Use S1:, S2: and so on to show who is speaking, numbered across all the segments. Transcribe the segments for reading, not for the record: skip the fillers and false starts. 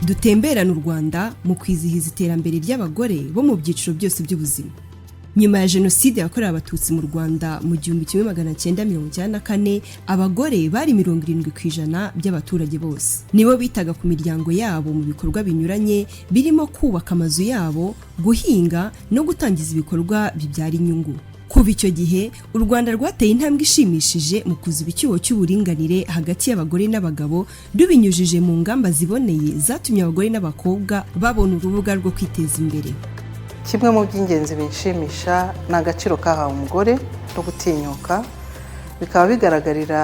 S1: dutemberana u Rwanda mu kwizihiza iterambere ry'abagore bo mu byiciro byose by'ubuzima. Nyuma ya jenoside yakorewe abatutsi mu Rwanda mu 1994, abagore bari 70% by'abaturage bose. Nibo bitaga ku miryango yabo mu bikorwa binyuranye birimo kubaka amazu yabo, guhinga no gutangiza ibikorwa bibyara inyungu. Kuva icyo gihe, u Rwanda rwateye intambwe ishimishije mu kuziba icyuho cy'uburinganire hagati y'abagore n'abagabo, rubinyujije mu ngamba ziboneye zatumye abagore n'abakobwa babona urubuga rwo kwiteza imbere.
S2: Kimwe mu by'ingenzi binshimisha ni agaciro kahawe umugore no gutinyuka, bikaba bigaragarira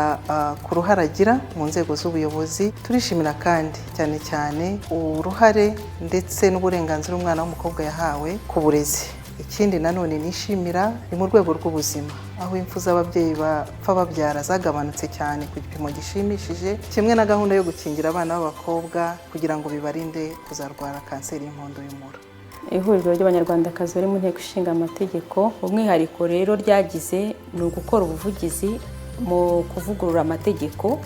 S2: ku ruhare agira mu nzego z'ubuyobozi. Turishimira kandi cyane cyane uruhare ndetse n'uburenganzira umwana w'umukobwa yahawe ku burezi. Ikindi nanone nishimira ni mu rwego rw'ubuzima, aho impfu z'ababyeyi bapfa babyara zagabanutse cyane ku gipimo gishimishije, kimwe na gahunda yo gukingira abana b'abakobwa kugira ngo bibarinde kuzarwara kanseri y'inkondo y'umura.
S3: Ihuriro ry'Abanyarwandakazi bari mu nteko ishinga amategeko, umwihariko rero ryagize ni ugukora ubuvugizi mu kuvugurura amategeko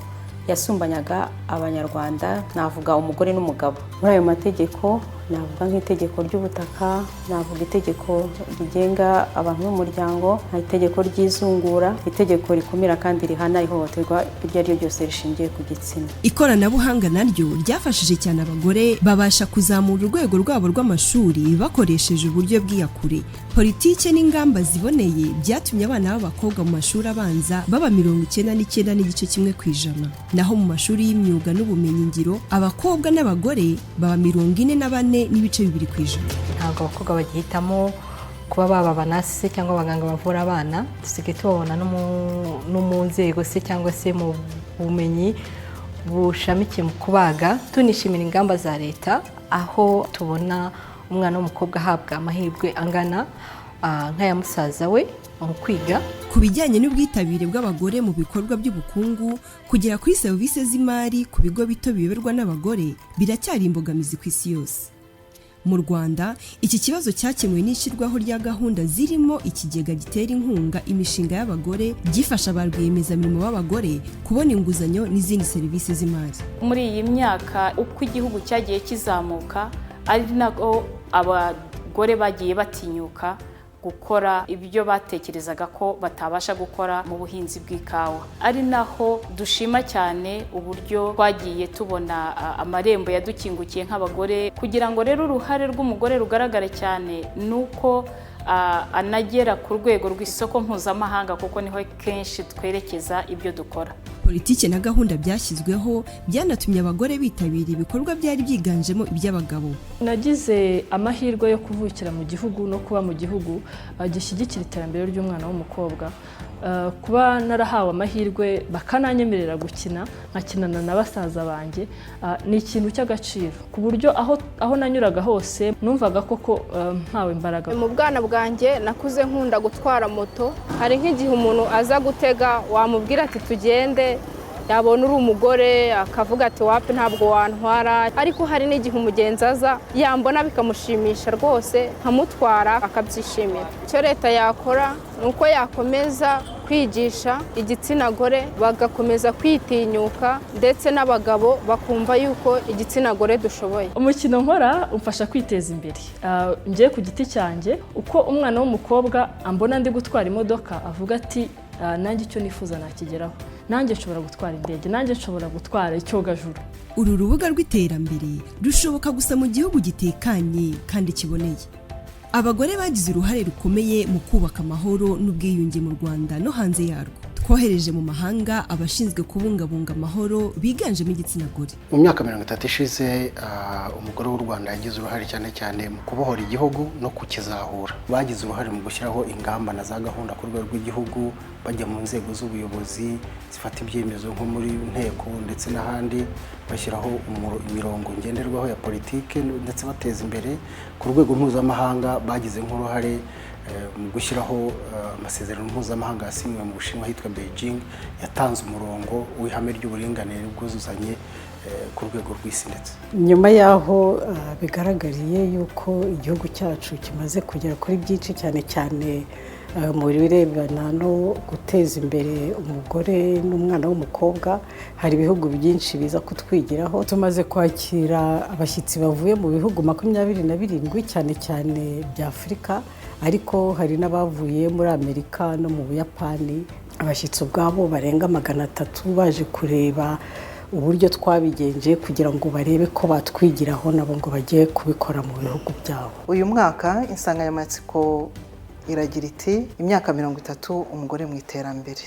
S3: yasumbanyaga Abanyarwanda, navuga umugore n'umugabo. Muri ayo mategeko navuga nk'itegeko ry'ubutaka, navuga itegeko rigenga abantu b'umuryango, itegeko ry'izungura, itegeko rikumira kandi rihana ihohoterwa iryo ari ryo ryose rishingiye ku gitsina.
S1: Ikoranabuhanga naryo ryafashije cyane abagore babasha kuzamura urwego rwabo rw'amashuri bakoresheje uburyo bw'iyakure. Politike n'ingamba ziboneye byatumye abana b'abakobwa mu mashuri abanza baba 99.1%, naho mu mashuri y'imyuga n'ubumenyingiro abakobwa n'abagore baba 44.2%.
S4: Ntabwo abakobwa bagihitamo kuba baba abanasi cyangwa abaganga bavura abana, dusigaye tubabona no mu nzego se cyangwa se mu bumenyi bushamikiye mu kubaga. Tunishimira ingamba za leta aho tubona umwana w'umukobwa ahabwa amahirwe angana nk'aya musaza we mu kwiga.
S1: Ku bijyanye n'ubwitabire bw'abagore mu bikorwa by'ubukungu, kugera kuri serivisi z'imari ku bigo bito biyoborwa n'abagore biracyari imbogamizi ku isi yose. Mu Rwanda, iki kibazo cyakemuwe n'ishyirwaho rya gahunda zirimo ikigega gitera inkunga imishinga y'abagore, gifasha ba rwiyemezamirimo b'abagore kubona inguzanyo n'izindi serivisi z'imari.
S5: Muri iyi myaka uko igihugu cyagiye kizamuka, ari nako abagore bagiye batinyuka gukora ibyo batekerezaga ko batabasha gukora mu buhinzi bw'ikawa. Ari naho dushima cyane uburyo twagiye tubona amarembo yadukingukiye nk'abagore, kugira ngo rero uruhare rw'umugore rugaragare cyane nuko anagera ku rwego rw'isoko mpuzamahanga, kuko niho kenshi twerekeza ibyo dukora.
S1: Politike na gahunda byashyizweho byanatumye abagore bitabira ibikorwa byari byiganjemo iby'abagabo.
S6: Nagize amahirwe yo kuvukira mu gihugu no kuba mu gihugu gishyigikira iterambere ry'umwana w'umukobwa. Kuba narahawe amahirwe bakananyemerera gukina, nkakinana na basaza banjye, ni ikintu cy'agaciro ku buryo aho nanyuraga hose numvaga koko mpawe imbaraga.
S7: Mu bwana bwanjye nakuze nkunda gutwara moto. Hari nk'igihe umuntu aza gutega wamubwira ati tugende, yabona uri umugore akavuga ati wapi ntabwo wantwara, ariko hari n'igihe umugenzi aza yambona bikamushimisha rwose nkamutwara akabyishimira. Icyo leta yakora ni uko yakomeza kwigisha igitsina gore, bagakomeza kwitinyuka, ndetse n'abagabo bakumva yuko igitsina gore dushoboye.
S6: Umukino nkora umfasha kwiteza imbere. Ngiye ku giti cyanjye, uko umwana w'umukobwa ambona ndi gutwara imodoka avuga ati nanjye icyo nifuza nakigeraho, nanjye nshobora gutwara indege, nanjye nshobora gutwara icyogajuru.
S1: Uru rubuga rw'iterambere rushoboka gusa mu gihugu gitekanye kandi kiboneye. Abagore bagize uruhare rukomeye mu kubaka amahoro n'ubwiyunge mu Rwanda no hanze yarwo. Twohereje mu mahanga abashinzwe kubungabunga amahoro biganjemo igitsina gore.
S8: Mu myaka 30 ishize umugore w'u Rwanda yagize uruhare cyane mu kubohora igihugu no kukizahura. Bagize uruhare mu gushyiraho ingamba na za gahunda ku rwego rw'igihugu, bajya mu nzego z'ubuyobozi zifata ibyemezo nko muri nteko ndetse n'ahandi, bashyiraho imirongo ngenderwaho ya politike ndetse bateza imbere. Ku rwego mpuzamahanga bagize nk'uruhare mu gushyiraho amasezerano mpuzamahanga yasinywe mu Bushinwa hitwa Beijing, yatanze umurongo w'ihame ry'uburinganire n'ubwuzuzanye ku rwego rw'isi. Ndetse
S9: nyuma yaho bigaragariye yuko igihugu cyacu kimaze kugera kuri byinshi cyane mu birebana no guteza imbere umugore n'umwana w'umukobwa. Hari ibihugu byinshi biza kutwigiraho. Tumaze kwakira abashyitsi bavuye mu bihugu 27 cyane cyane bya Afurika, ariko hari n'abavuye muri Amerika no mu Buyapani. Abashyitsi ubwabo barenga 300 baje kureba uburyo twabigenje kugira ngo barebe ko batwigiraho nabo ngo bagiye kubikora mu bihugu byabo.
S2: Uyu mwaka insanganyamatsiko iragira iti imyaka 30 umugore mu iterambere.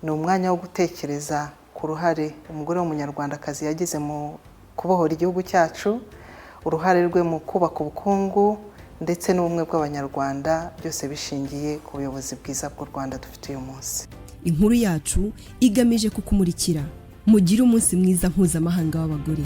S2: Ni umwanya wo gutekereza ku ruhare umugore w'umunyarwandakazi yagize mu kubohora igihugu cyacu, uruhare rwe mu kubaka ubukungu ndetse n'ubumwe bw'abanyarwanda, byose bishingiye ku buyobozi bwiza bw'u Rwanda dufite uyu munsi.
S1: Inkuru yacu igamije kukumurikira. Mugire umunsi mwiza mpuzamahanga w'abagore.